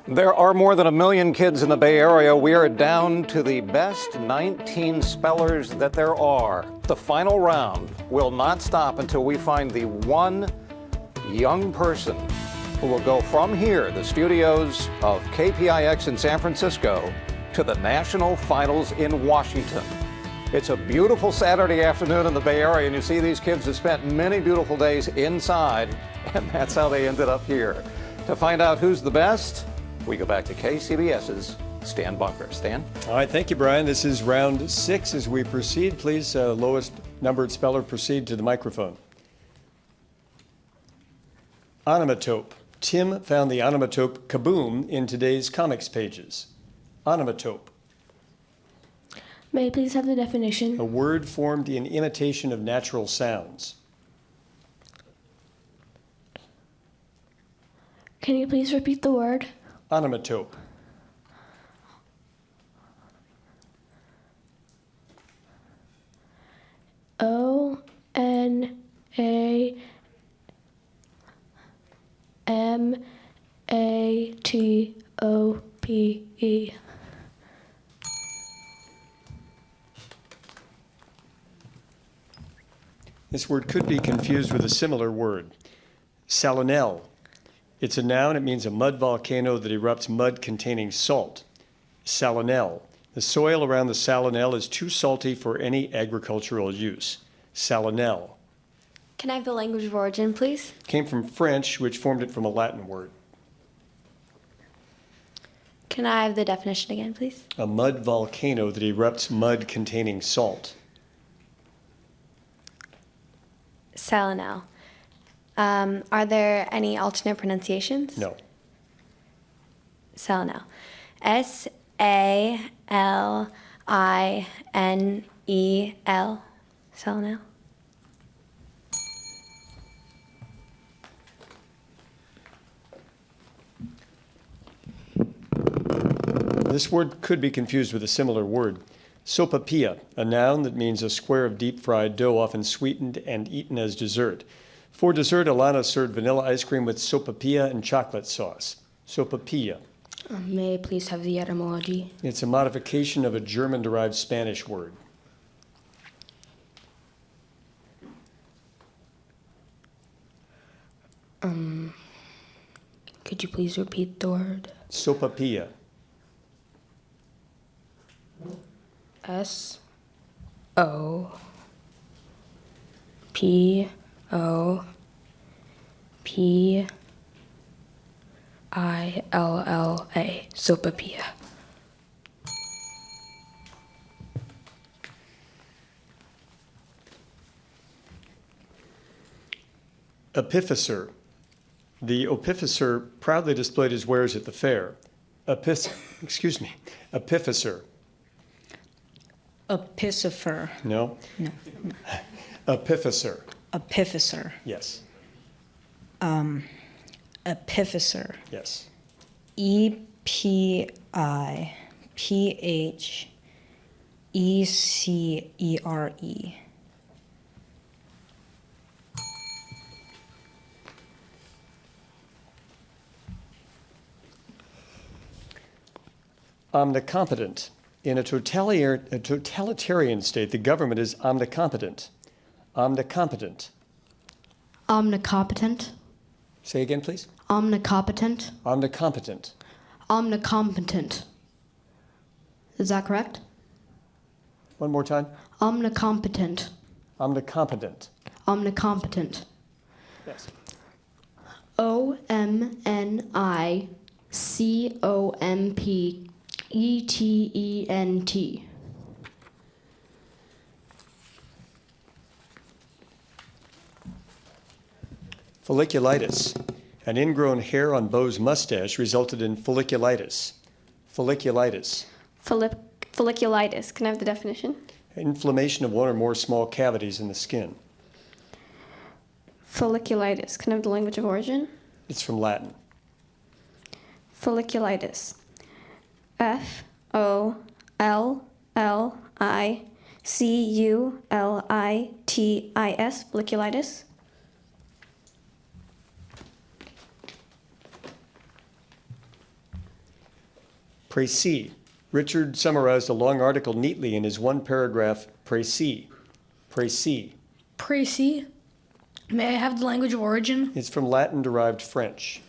There are more than 1 million kids in the Bay Area. We are down to the best 19 spellers that there are. The final round will not stop until we find the one young person who will go from here, the studios of KPIX in San Francisco, to the national finals in Washington. It's a beautiful Saturday afternoon in the Bay Area, and you see these kids have spent many beautiful days inside, and that's how they ended up here. To find out who's the best, we go back to KCBS's Stan Bunker. Stan? All right, thank you, Brian. This is round 6. As we proceed, please, lowest numbered speller, proceed to the microphone. Onomatope. Tim found the onomatope kaboom in today's comics pages. Onomatope. May I please have the definition? A word formed in imitation of natural sounds. Can you please repeat the word? Onomatope. O-N-A-M-A-T-O-P-E. This word could be confused with a similar word. Salmonelle. It's a noun. It means a mud volcano that erupts mud containing salt. Salmonelle. The soil around the salmonelle is too salty for any agricultural use. Salmonelle. Can I have the language of origin, please? Came from French, which formed it from a Latin word. Can I have the definition again, please? A mud volcano that erupts mud containing salt. Salmonelle. Are there any alternate pronunciations? No. Salmonelle. S-A-L-I-N-E-L. Salmonelle. This word could be confused with a similar word. Sopapilla, a noun that means a square of deep-fried dough often sweetened and eaten as dessert. For dessert, Alana served vanilla ice cream with sopapilla and chocolate sauce. Sopapilla. May I please have the etymology? It's a modification of a German-derived Spanish word. Could you please repeat the word? Sopapilla. S-O-P-O-P-I-L-L-A. Sopapilla. Epiphany. The opificer proudly displayed his wares at the fair. Epiphany. Epicifer. No? No. Epiphyser. Epiphyser. Yes. Epiphyser. Yes. E-P-I-P-H-E-C-E-R-E. Omnicompetent. In a totalitarian state, the government is omnicompetent. Omnicompetent. Omnicompetent. Say again, please. Omnicompetent. Omnicompetent. Omnicompetent. Is that correct? One more time. Omnicompetent. Omnicompetent. Omnicompetent. Yes. O-M-N-I-C-O-M-P-E-T-E-N-T. Folliculitis. An ingrown hair on Beau's mustache resulted in folliculitis. Folliculitis. Folliculitis. Can I have the definition? Inflammation of one or more small cavities in the skin. Folliculitis. Can I have the language of origin? It's from Latin. Folliculitis. F-O-L-L-I-C-U-L-I-T-I-S. Folliculitis. Précis. Richard summarized a long article neatly in his one-paragraph précis. Précis. Précis. May I have the language of origin? It's from Latin-derived French.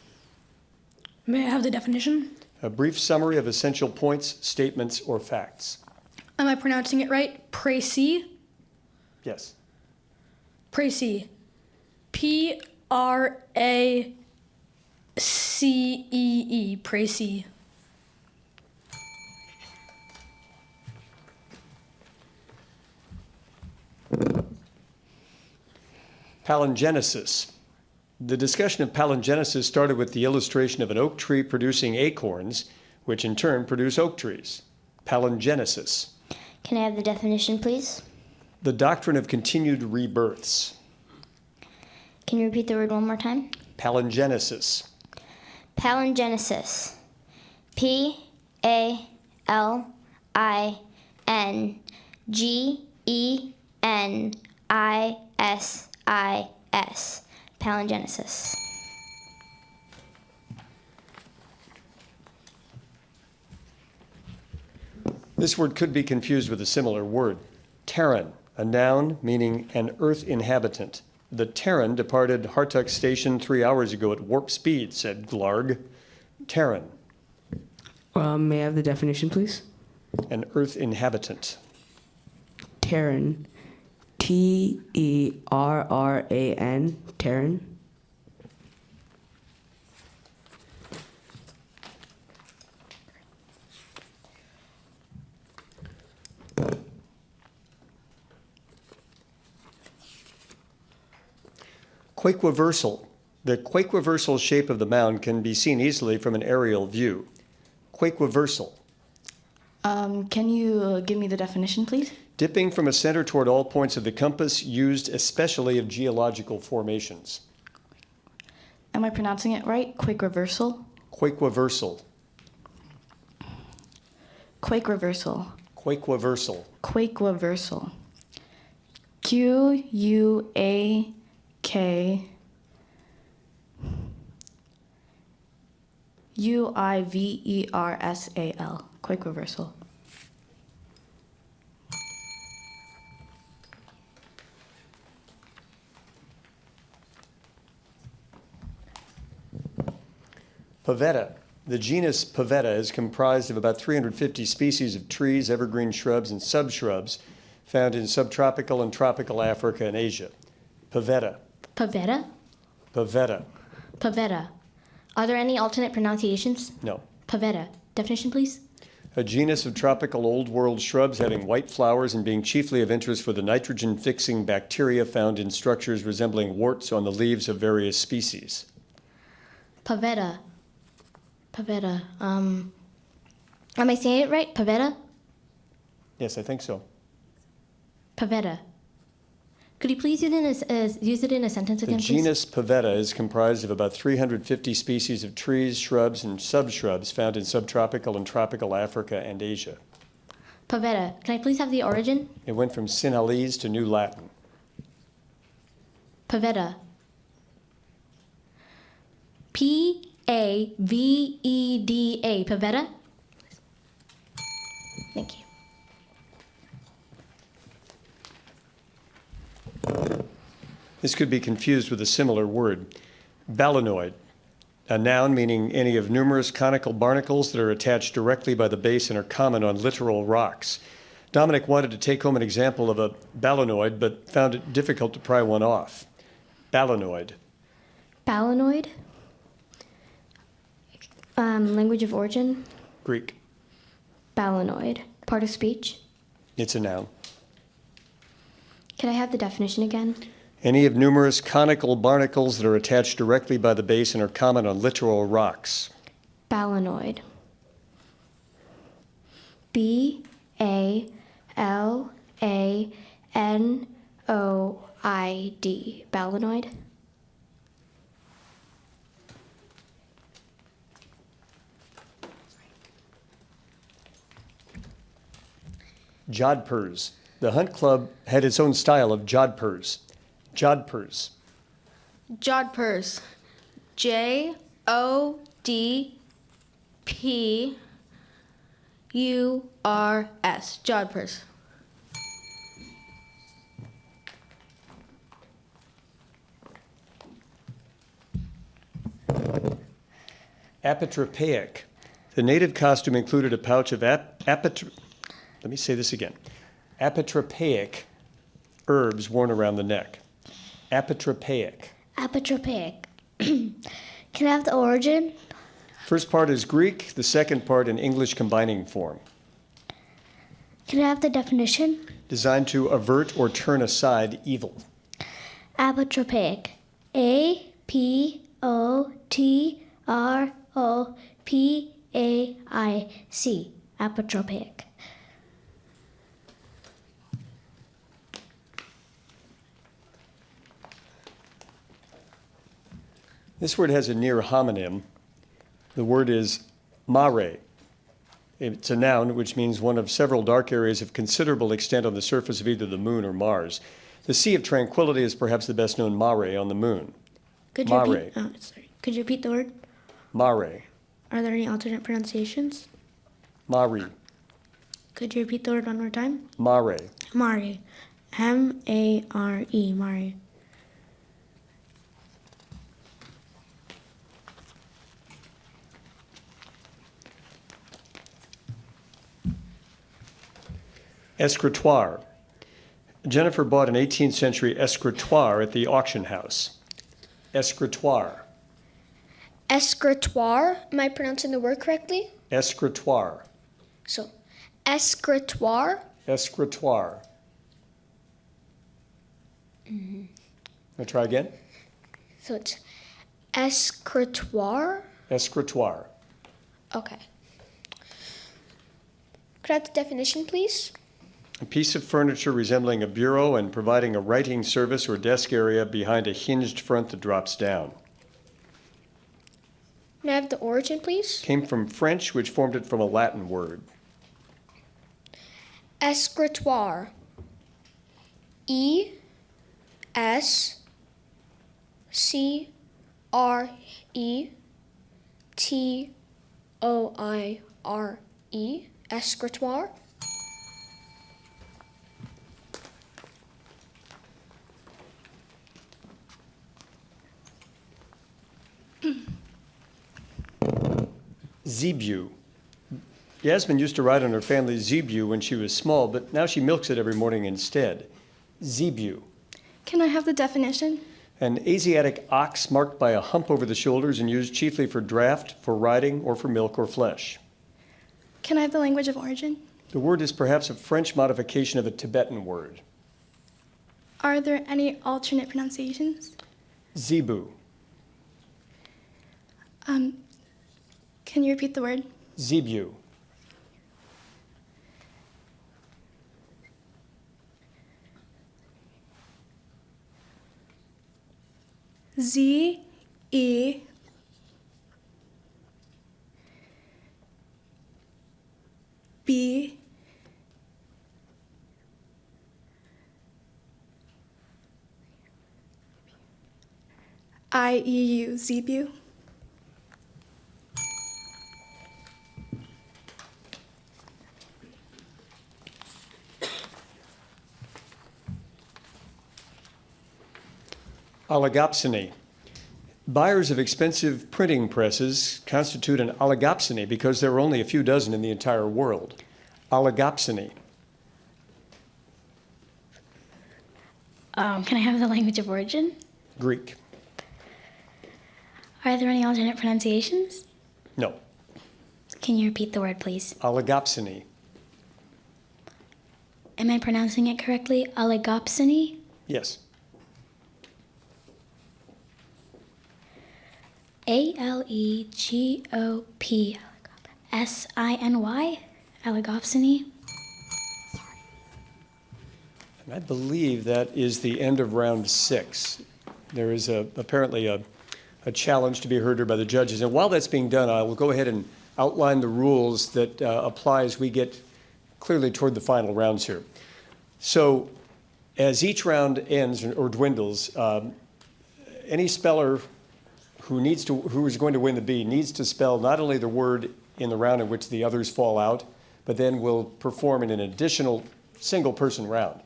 May I have the definition? A brief summary of essential points, statements, or facts. Am I pronouncing it right? Précis? Yes. Précis. P-R-A-C-E-E. Précis. Palingenesis. The discussion of palingenesis started with the illustration of an oak tree producing acorns, which in turn produce oak trees. Palingenesis. Can I have the definition, please? The doctrine of continued rebirths. Can you repeat the word one more time? Palingenesis. Palingenesis. P-A-L-I-N-G-E-N-I-S-I-S. Palingenesis. This word could be confused with a similar word. Terran, a noun meaning an earth inhabitant. The Terran departed Hartuk Station 3 hours ago at warp speed, said Glarg. Terran, May I have the definition, please? an earth inhabitant. Terran. T-E-R-R-A-N. Terran. Quake-reversal. The quake-reversal shape of the mound can be seen easily from an aerial view. Quake-reversal. Can you give me the definition, please? Dipping from a center toward all points of the compass, used especially of geological formations. Am I pronouncing it right? Quick reversal? Quake-reversal. Quake reversal. Quake-reversal. Quake reversal. Q-U-A-K U-I-V-E-R-S-A-L. Quick reversal. Pavetta. The genus Pavetta is comprised of about 350 species of trees, evergreen shrubs, and subshrubs found in subtropical and tropical Africa and Asia. Pavetta. Pavetta? Pavetta. Pavetta. Are there any alternate pronunciations? No. Pavetta. Definition, please? A genus of tropical Old World shrubs having white flowers and being chiefly of interest for the nitrogen-fixing bacteria found in structures resembling warts on the leaves of various species. Pavetta. Pavetta. Am I saying it right? Pavetta? Yes, I think so. Pavetta. Could you please use it in a sentence The again, please? genus Pavetta is comprised of about 350 species of trees, shrubs, and subshrubs found in subtropical and tropical Africa and Asia. Pavetta. Can I please have the origin? It went from Sinhalese to New Latin. Pavetta. P-A-V-E-D-A. Pavetta? Thank you. This could be confused with a similar word. Balanoid, a noun meaning any of numerous conical barnacles that are attached directly by the base and are common on littoral rocks. Dominic wanted to take home an example of a balanoid, but found it difficult to pry one off. Balanoid. Balanoid? Language of origin? Greek. Balanoid. Part of speech? It's a noun. Can I have the definition again? Any of numerous conical barnacles that are attached directly by the base and are common on littoral rocks. Balanoid. B-A-L-A-N-O-I-D. Balanoid. Jodhpurs. The Hunt Club had its own style of jodhpurs. Jodhpurs. Jodhpurs. J-O-D-P U-R-S. Jodhpurs. Apotropaic. The native costume included a pouch of let me say this again. Apotropaic herbs worn around the neck. Apotropaic. Apotropaic. Can I have the origin? First part is Greek, the second part in English combining form. Can I have the definition? Designed to avert or turn aside evil. Apotropaic. A-P-O-T-R-O-P-A-I-C. Apotropaic. This word has a near homonym. The word is mare. It's a noun which means one of several dark areas of considerable extent on the surface of either the moon or Mars. The Sea of Tranquility is perhaps the best known mare on the moon. Could you Mare. repeat? Oh, sorry. Could you repeat the word? Mare. Are there any alternate pronunciations? Mari. Could you repeat the word one more time? Mare. Mare. M-A-R-E. Mare. Escritoire. Jennifer bought an 18th century escritoire at the auction house. Escritoire. Escritoire. Am I pronouncing the word correctly? Escritoire. So, escritoire. Escritoire. I'll try again. So it's escritoire. Escritoire. Okay. Could I have the definition, please? A piece of furniture resembling a bureau and providing a writing service or desk area behind a hinged front that drops down. May I have the origin, please? Came from French, which formed it from a Latin word. Escritoire. E-S-C-R-E-T-O-I-R-E. Escritoire. Zebu. Yasmin used to ride on her family zebu when she was small, but now she milks it every morning instead. Zebu. Can I have the definition? An Asiatic ox marked by a hump over the shoulders and used chiefly for draft, for riding, or for milk or flesh. Can I have the language of origin? The word is perhaps a French modification of a Tibetan word. Are there any alternate pronunciations? Zebu. Can you repeat the word? Zebu. Z-E B I-E-U, Zebu. Oligopsony. Buyers of expensive printing presses constitute an oligopsony because there are only a few dozen in the entire world. Oligopsony. Can I have the language of origin? Greek. Are there any alternate pronunciations? No. Can you repeat the word, please? Oligopsony. Am I pronouncing it correctly? Oligopsony? Yes. A-L-E-G-O-P-S-I-N-Y? Oligopsony? And I believe that is the end of round 6. There is apparently a challenge to be heard here by the judges. And while that's being done, I will go ahead and outline the rules that apply as we get clearly toward the final rounds here. So as each round ends or dwindles, any speller who is going to win the bee needs to spell not only the word in the round in which the others fall out, but then we'll perform in an additional single-person round.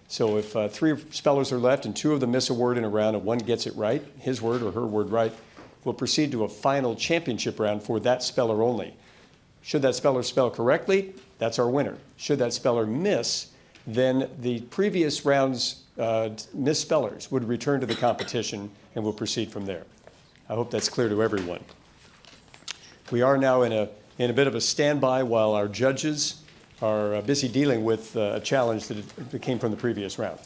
So if 3 spellers are left and 2 of them miss a word in a round and one gets it right, his word or her word right, we'll proceed to a final championship round for that speller only. Should that speller spell correctly, that's our winner. Should that speller miss, then the previous round's misspellers would return to the competition and we'll proceed from there. I hope that's clear to everyone. We are now in a bit of a standby while our judges are busy dealing with a challenge that came from the previous round,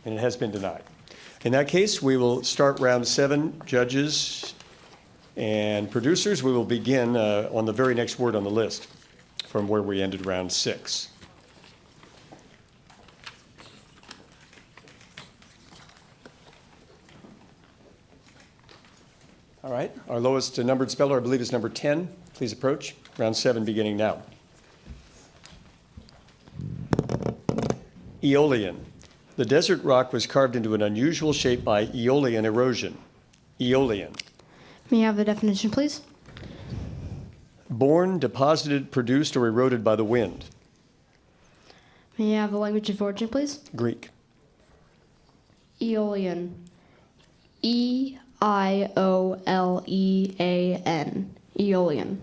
and it has been denied. In that case, we will start round 7, judges and producers. We will begin on the very next word on the list from where we ended round 6. All right, our lowest numbered speller, I believe, is number 10. Please approach. Round 7 beginning now. Aeolian. The desert rock was carved into an unusual shape by Aeolian erosion. Aeolian. May I have the definition, please? Born, deposited, produced, or eroded by the wind. May I have the language of origin, please? Greek. Aeolian. Eiolean. Aeolian.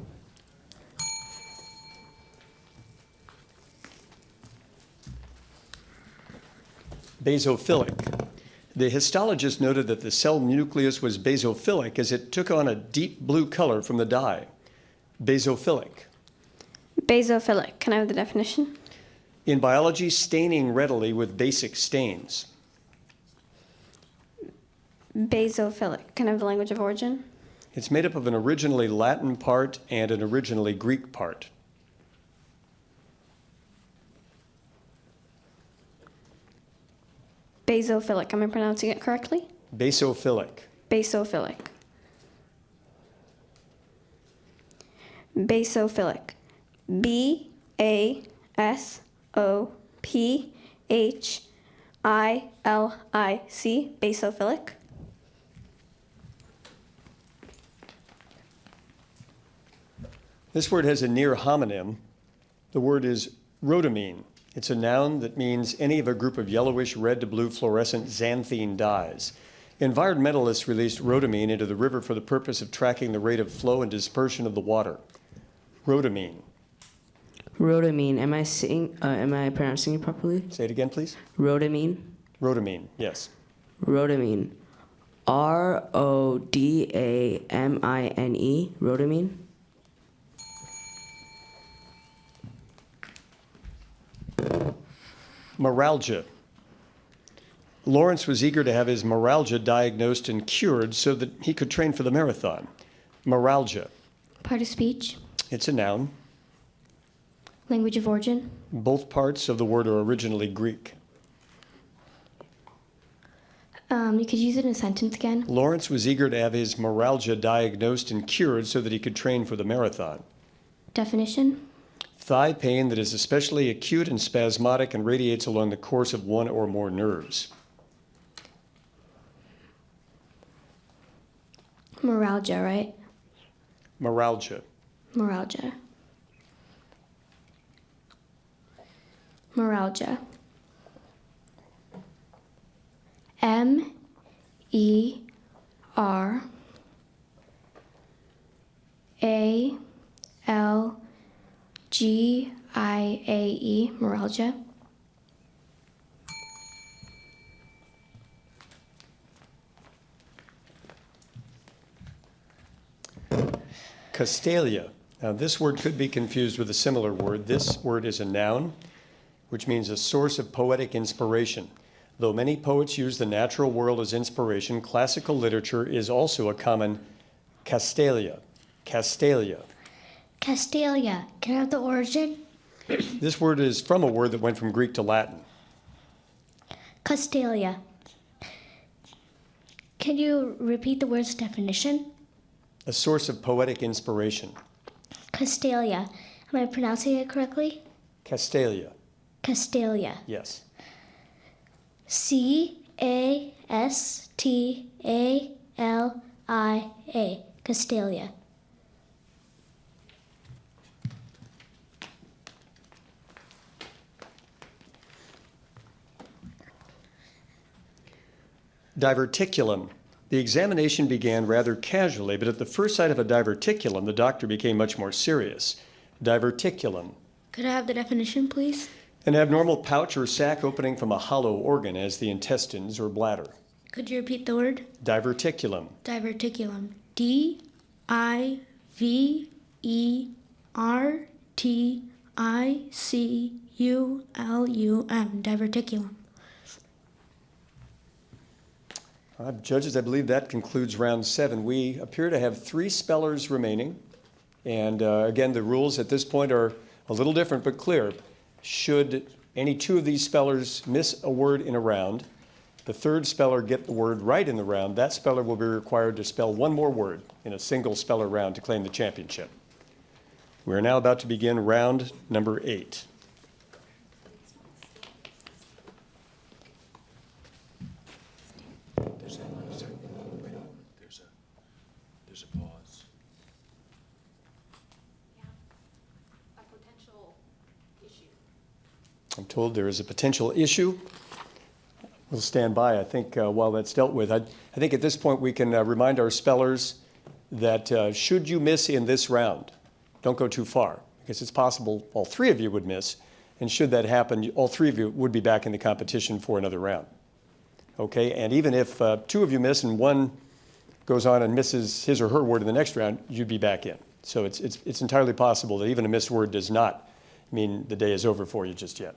Basophilic. The histologist noted that the cell nucleus was basophilic as it took on a deep blue color from the dye. Basophilic. Basophilic. Can I have the definition? In biology, staining readily with basic stains. Basophilic. Can I have the language of origin? It's made up of an originally Latin part and an originally Greek part. Basophilic. Am I pronouncing it correctly? Basophilic. Basophilic. Basophilic. Basophilic. Basophilic. This word has a near homonym. The word is rhodamine. It's a noun that means any of a group of yellowish red to blue fluorescent xanthine dyes. Environmentalists released rhodamine into the river for the purpose of tracking the rate of flow and dispersion of the water. Rhodamine. Rhodamine. Am I pronouncing it properly? Say it again, please. Rhodamine. Rhodamine, yes. Rhodamine. Rodamine. Rhodamine. Neuralgia. Lawrence was eager to have his neuralgia diagnosed and cured so that he could train for the marathon. Neuralgia. Part of speech. It's a noun. Language of origin. Both parts of the word are originally Greek. You could use it in a sentence again. Lawrence was eager to have his neuralgia diagnosed and cured so that he could train for the marathon. Definition. Thigh pain that is especially acute and spasmodic and radiates along the course of one or more nerves. Neuralgia, right? Neuralgia. Neuralgia. Neuralgia. MERALGIAE. Neuralgia. Castalia. Now, this word could be confused with a similar word. This word is a noun, which means a source of poetic inspiration. Though many poets use the natural world as inspiration, classical literature is also a common castalia. Castalia. Castalia. Can I have the origin? This word is from a word that went from Greek to Latin. Castalia. Can you repeat the word's definition? A source of poetic inspiration. Castalia. Am I pronouncing it correctly? Castalia. Castalia. Yes. Castalia. Castalia. Diverticulum. The examination began rather casually, but at the first sight of a diverticulum, the doctor became much more serious. Diverticulum. Could I have the definition, please? An abnormal pouch or sac opening from a hollow organ, as the intestines or bladder. Could you repeat the word? Diverticulum. Diverticulum. Diverticulum. Diverticulum. Judges, I believe that concludes round 7. We appear to have 3 spellers remaining. And again, the rules at this point are a little different but clear. Should any 2 of these spellers miss a word in a round, the 3rd speller get the word right in the round, that speller will be required to spell 1 more word in a single speller round to claim the championship. We are now about to begin round number 8. There's a pause. I'm told there is a potential issue. We'll stand by, I think, while that's dealt with. I think at this point we can remind our spellers that should you miss in this round, don't go too far, because it's possible all 3 of you would miss, and should that happen, all 3 of you would be back in the competition for another round. Okay, and even if 2 of you miss and 1 goes on and misses his or her word in the next round, you'd be back in. So it's entirely possible that even a missed word does not mean the day is over for you just yet.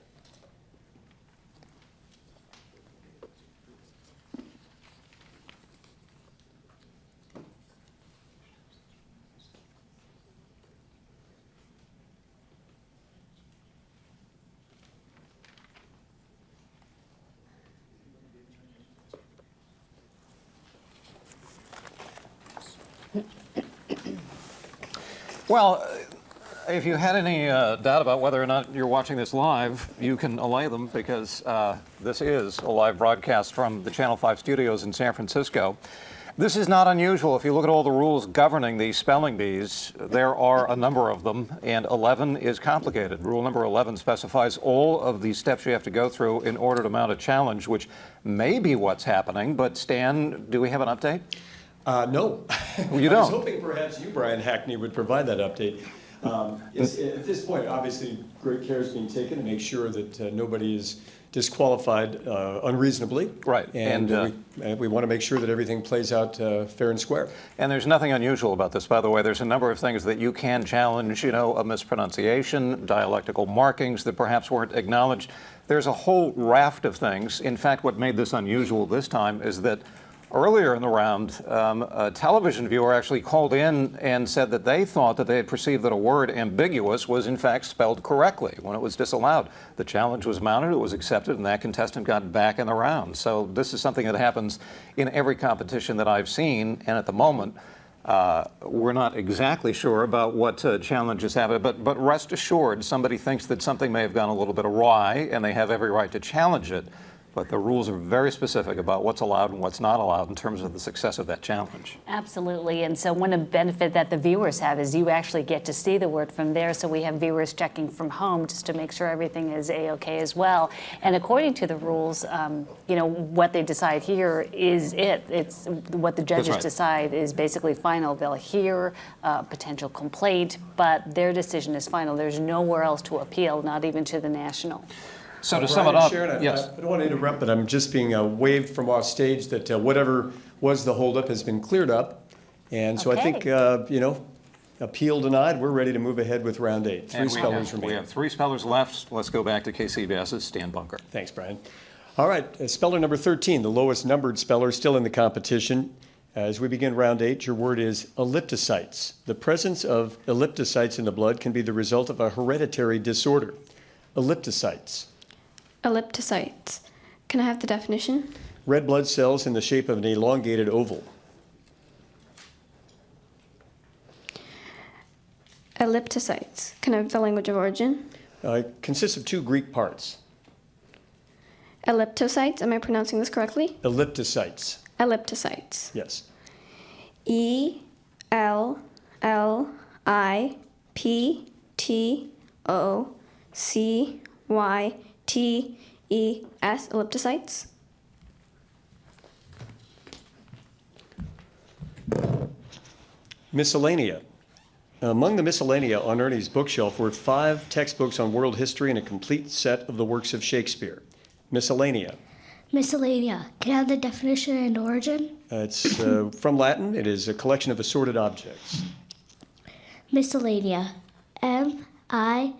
Well, if you had any doubt about whether or not you're watching this live, you can allay them because this is a live broadcast from the Channel 5 studios in San Francisco. This is not unusual. If you look at all the rules governing these spelling bees, there are a number of them, and 11 is complicated. Rule number 11 specifies all of the steps you have to go through in order to mount a challenge, which may be what's happening. But Stan, do we have an update? No. Well, you I was don't. hoping perhaps you, Brian Hackney, would provide that update. Yes, at this point, obviously, great care is being taken to make sure that nobody is disqualified unreasonably. Right. And we want to make sure that everything plays out fair and square. And there's nothing unusual about this, by the way. There's a number of things that you can challenge, you know, a mispronunciation, dialectical markings that perhaps weren't acknowledged. There's a whole raft of things. In fact, what made this unusual this time is that earlier in the round, a television viewer actually called in and said that they thought that they had perceived that a word ambiguous was in fact spelled correctly when it was disallowed. The challenge was mounted, it was accepted, and that contestant got back in the round. So this is something that happens in every competition that I've seen, and at the moment, we're not exactly sure about what challenges happen, but rest assured, somebody thinks that something may have gone a little bit awry, and they have every right to challenge it. But the rules are very specific about what's allowed and what's not allowed in terms of the success of that challenge. Absolutely. And so one benefit that the viewers have is you actually get to see the word from there. So we have viewers checking from home just to make sure everything is A-OK as well. And according to the rules, you know, what they decide here is it. It's what the judges decide is basically final. They'll hear potential complaint, but their decision is final. There's nowhere else to appeal, not even to the national. So to sum it up, Sharon, yes. I don't want to interrupt, but I'm just being waved from off stage that whatever was the holdup has been cleared up. And so I think, you know, appeal denied. We're ready to move ahead with round 8. 3 spellers remaining. We have 3 spellers left. Let's go back to KCBS's Stan Bunker. Thanks, Brian. All right, speller number 13, the lowest numbered speller still in the competition. As we begin round 8, your word is elliptocytes. The presence of elliptocytes in the blood can be the result of a hereditary disorder. Elliptocytes. Elliptocytes. Can I have the definition? Red blood cells in the shape of an elongated oval. Elliptocytes. Can I have the language of origin? It consists of 2 Greek parts. Elliptocytes. Am I pronouncing this correctly? Elliptocytes. Elliptocytes. Yes. Elliptocytes. Elliptocytes. Miscellanea. Now, among the miscellanea on Ernie's bookshelf were 5 textbooks on world history and a complete set of the works of Shakespeare. Miscellanea. Miscellanea. Can I have the definition and origin? It's from Latin. It is a collection of assorted objects. Miscellanea. MISCELLANIA.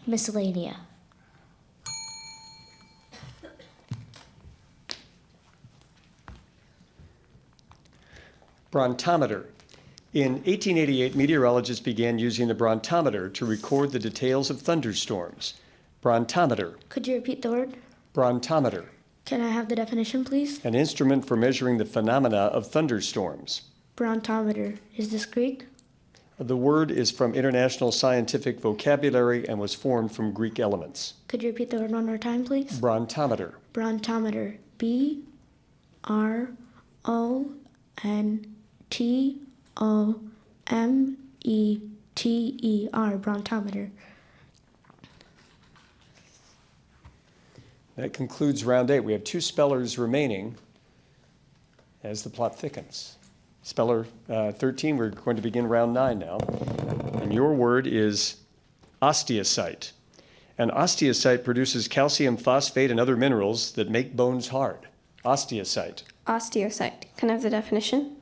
Miscellanea. Brontometer. In 1888, meteorologists began using the brontometer to record the details of thunderstorms. Brontometer. Could you repeat the word? Brontometer. Can I have the definition, please? An instrument for measuring the phenomena of thunderstorms. Brontometer. Is this Greek? The word is from international scientific vocabulary and was formed from Greek elements. Could you repeat the word one more time, please? Brontometer. Brontometer. BRONTOMETER. Brontometer. That concludes round 8. We have 2 spellers remaining as the plot thickens. Speller 13, we're going to begin round 9 now. And your word is osteocyte. An osteocyte produces calcium phosphate and other minerals that make bones hard. Osteocyte. Osteocyte. Can I have the definition?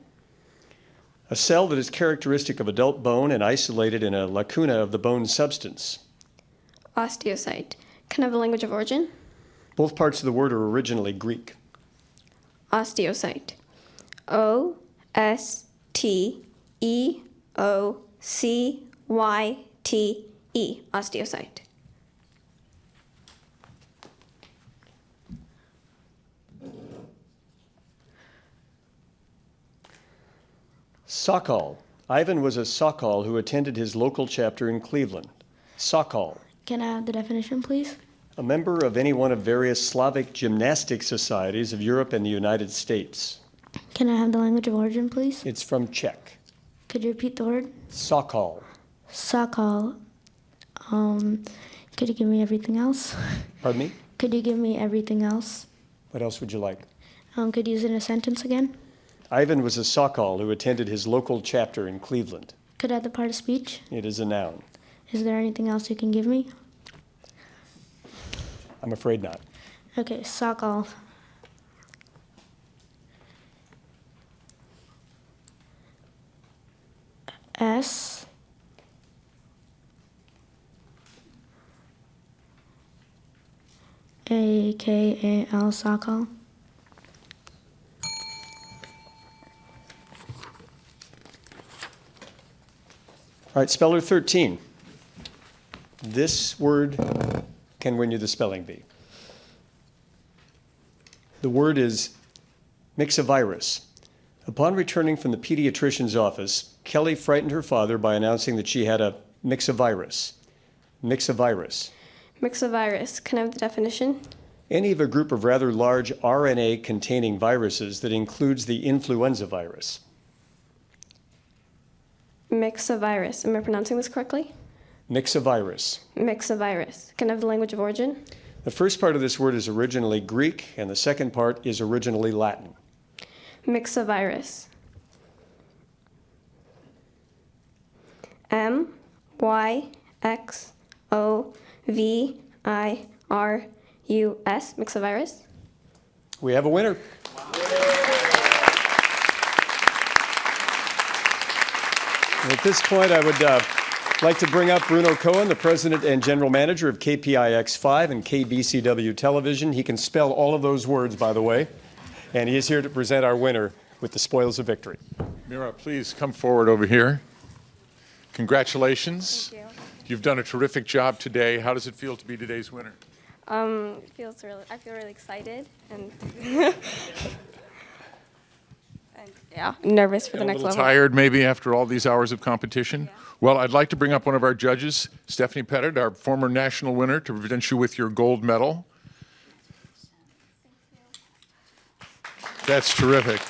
A cell that is characteristic of adult bone and isolated in a lacuna of the bone substance. Osteocyte. Can I have the language of origin? Both parts of the word are originally Greek. Osteocyte. OSTEOCYTE. Osteocyte. Sokol. Ivan was a Sokol who attended his local chapter in Cleveland. Sokol. Can I have the definition, please? A member of any one of various Slavic gymnastic societies of Europe and the United States. Can I have the language of origin, please? It's from Czech. Could you repeat the word? Sokol. Sokol. Could you give me everything else? Pardon me? Could you give me everything else? What else would you like? Could you use it in a sentence again? Ivan was a Sokol who attended his local chapter in Cleveland. Could I have the part of speech? It is a noun. Is there anything else you can give me? I'm afraid not. Okay, Sokol. S. A-K-A-L, Sokol. All right, speller 13. This word can win you the spelling bee. The word is myxovirus. Upon returning from the pediatrician's office, Kelly frightened her father by announcing that she had a myxovirus. Myxovirus. Myxovirus. Can I have the definition? Any of a group of rather large RNA-containing viruses that includes the influenza virus. Myxovirus. Am I pronouncing this correctly? Myxovirus. Myxovirus. Can I have the language of origin? The first part of this word is originally Greek, and the second part is originally Latin. Myxovirus. MYXOVIRUS. Myxovirus. We have a winner. And at this point, I would like to bring up Bruno Cohen, the president and general manager of KPIX 5 and KBCW Television. He can spell all of those words, by the way. And he is here to present our winner with the spoils of victory. Mira, please come forward over here. Congratulations. Thank you. You've done a terrific job today. How does it feel to be today's winner? I feel really excited and yeah, I'm nervous for the next A little level. tired maybe after all these hours of competition? Yeah. Well, I'd like to bring up one of our judges, Stephanie Pettit, our former national winner, to present you with your gold medal. That's terrific.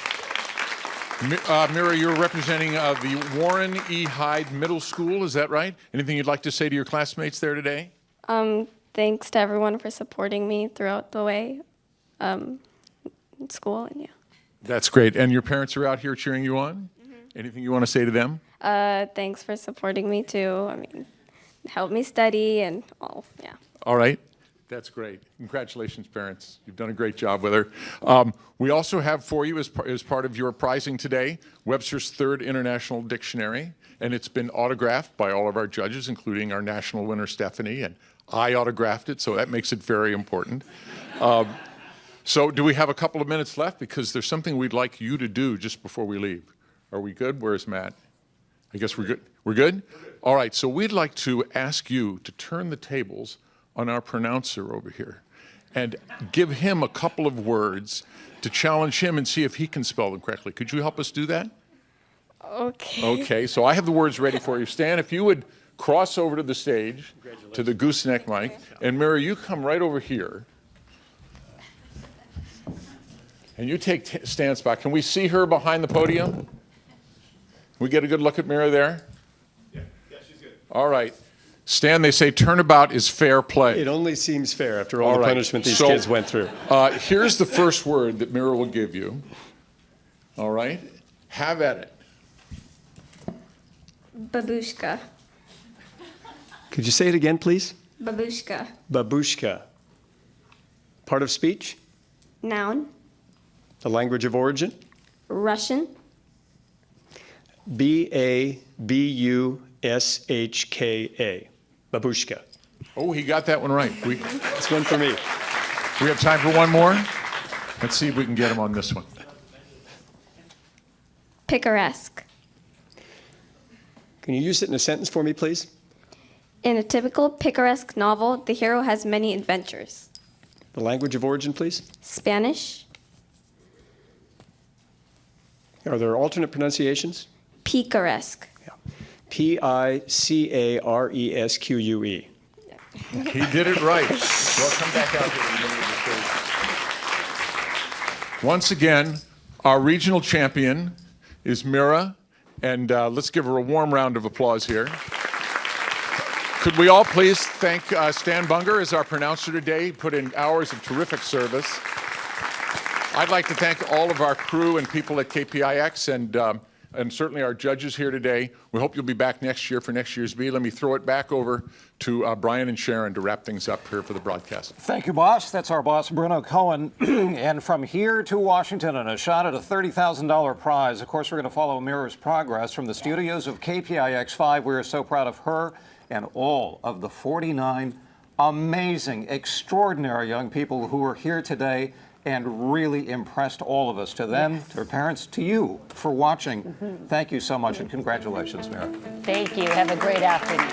Mira, you're representing the Warren E. Hyde Middle School, is that right? Anything you'd like to say to your classmates there today? thanks to everyone for supporting me throughout the way in school. And yeah. That's great. And your parents are out here cheering you on? Anything you want to say to them? Thanks for supporting me too. I mean, help me study and all. Yeah. All right. That's great. Congratulations, parents. You've done a great job with her. We also have for you, as part of your prizing today, Webster's Third International Dictionary, and it's been autographed by all of our judges, including our national winner, Stephanie, and I autographed it, so that makes it very important. So do we have a couple of minutes left? Because there's something we'd like you to do just before we leave. Are we good? Where's Matt? I guess we're good. We're good? All right, so we'd like to ask you to turn the tables on our pronouncer over here and give him a couple of words to challenge him and see if he can spell them correctly. Could you help us do that? Okay. Okay, so I have the words ready for you. Stan, if you would cross over to the stage, to the gooseneck mic, and Mary, you come right over here. And you take Stan's spot. Can we see her behind the podium? Can we get a good look at Mary there? Yeah, she's good. All right. Stan, they say turnabout is fair play. It only seems fair after all the right. punishment these So, kids went through. Here's the first word that Mira will give you. All right? Have at it. Babushka. Could you say it again, please? Babushka. Babushka. Part of speech? Noun. The language of origin? Russian. B-A-B-U-S-H-K-A. Babushka. Oh, he got that one right. That's one for me. We have time for one more? Let's see if we can get him on this one. Picaresque. Can you use it in a sentence for me, please? In a typical picaresque novel, the hero has many adventures. The language of origin, please? Spanish. Are there alternate pronunciations? Picaresque. Yeah. P-I-C-A-R-E-S-Q-U-E. He did it right. Well, come back out here. Once again, our regional champion is Mira, and let's give her a warm round of applause here. Could we all please thank Stan Bunger as our pronouncer today. He put in hours of terrific service. I'd like to thank all of our crew and people at KPIX and certainly our judges here today. We hope you'll be back next year for next year's B. Let me throw it back over to Brian and Sharon to wrap things up here for the broadcast. Thank you, boss. That's our boss, Bruno Cohen. And from here to Washington and a shot at a $30,000 prize. Of course, we're going to follow Mira's progress from the studios of KPIX5. We are so proud of her and all of the 49 amazing, extraordinary young people who are here today and really impressed all of us. To them, yes, to their parents, to you for watching. Thank you so much and congratulations, Mira. Thank you. Have a great afternoon.